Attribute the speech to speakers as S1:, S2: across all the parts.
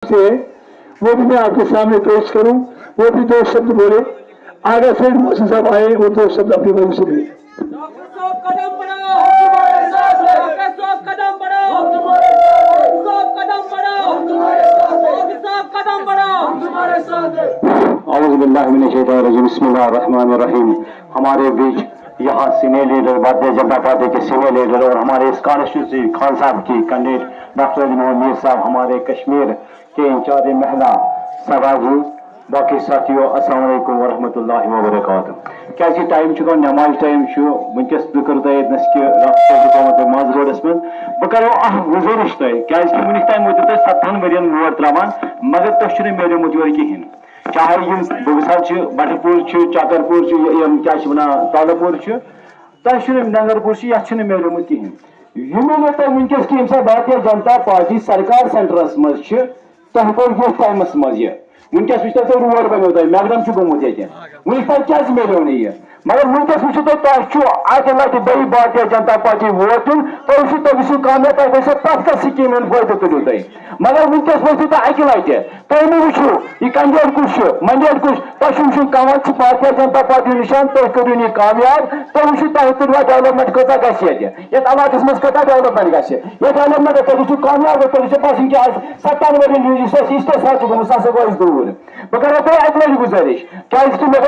S1: से है, वो भी मैं आपके सामने पेश करूं। वो भी 2 शब्द बोले। आगे फिर मोहसिन साहब आए, वो 2 शब्द अपनी वजह से बोले।
S2: बिस्मिल्लाहिर्रहमानिर्रहीम। हमारे बीच यहाँ senior leader Bharatiya Janata party के सीनियर लीडर और हमारे इस कॉन्स्टिट्यूंसी खान साहब की कैंडिडेट डॉक्टर मोहम्मद मीर साहब, हमारे कश्मीर के इंचार्ज महिला सभा जी, बाकी साथियों अस्सलाम वालेकुम व रहमतुल्लाहि व बरकातहू। क्या टाइम चुका नमाज टाइम वनकस बह कर कि मज रोडस मज बह करो गुजारिश तुम क्या वनिक ताम वो 7 वन वोट त्रावान मगर तुम मेलमुत योर कहें, चाहे बगसर बटरपुर चकरपुर क्या तालपुर तुम नंगरपुर ये मेलमुत कहें। यह मिले तुम वनकस कि भारतीय जनता पार्टी सरकार सेंटरस मज तुम कौ टाइमस मज वनकस वो तुम रोड बनो तुम मैगडम गोमुत ये वनिक तक क्या मिलो नी मगर वनकस वो तुम अत लटि B Bharatiya Janata party vote दिन तुम कामयाब तथा स्कीम फायदे तुलो तुम मगर वनकस वो अकि लटि तुम वो यह कैंडिडेट कुछ मैंडेट कुछ तुम कमान भारतीय जनता पार्टी निशान तुम करो यह कामयाब तुम वो तुम तुलवा डेवलपमेंट कत गत इलाकस मज कत डेवलपमेंट गह डेवलपमेंट तुम कामयाब तुम बसान कि आज 7 वन इस्टे साथ गो गो दूर बह करो तुम अक लटि गुजारिश क्या मे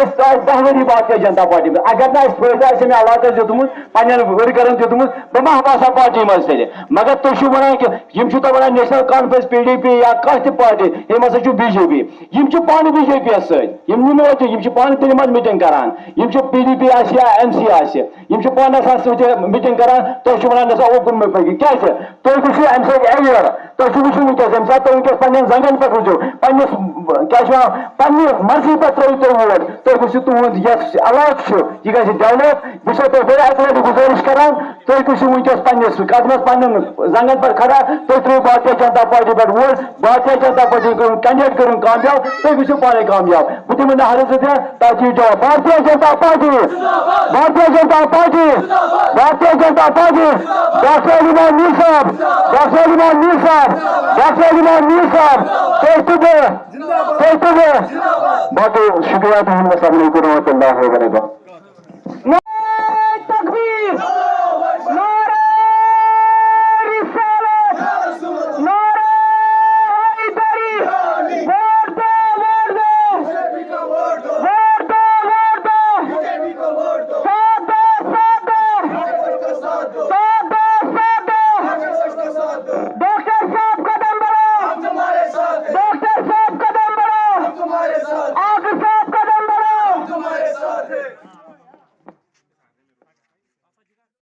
S2: 10 वरी भारतीय जनता पार्टी अगर ना फायदे मे इलाकस दितमुत पे वर्करन दितमुत बह मा बसा पार्टी मज तेल मगर तुम वन कि वन नेशनल कॉन्फ्रेंस PDP या कह पार्टी यम हसा BJP पान BJP सत पान तिल मज मीटिंग करान PDP या MC पान मीटिंग करान तुम वन ओकुन मे पकि क्या तुम वो अम अवेयर तुम वो वनकस यम सात तुम पे जंगन पे रुजो क्या पन्ने मर्जी पे त्रो तुम वोट तुम वो तुद इलाक यह गि डेवलप बस बड़े अक लटि गुजारिश करान तुम वो वनकस पन्नस कदमस पे जंगन पर खड़ा तुम त्रो भारतीय जनता पार्टी पे vote Bharatiya Janata party candidate कर कामयाब तुम वो पाने कामयाब बह दिम हरत ताकि जवाब Bharatiya Janata party Bharatiya Janata party Bharatiya Janata party doctor इमाम मीर साहब डॉक्टर इमाम मीर साहब डॉक्टर इमाम मीर साहब बाकी शुक्रिया। अल्लाह तकबीर।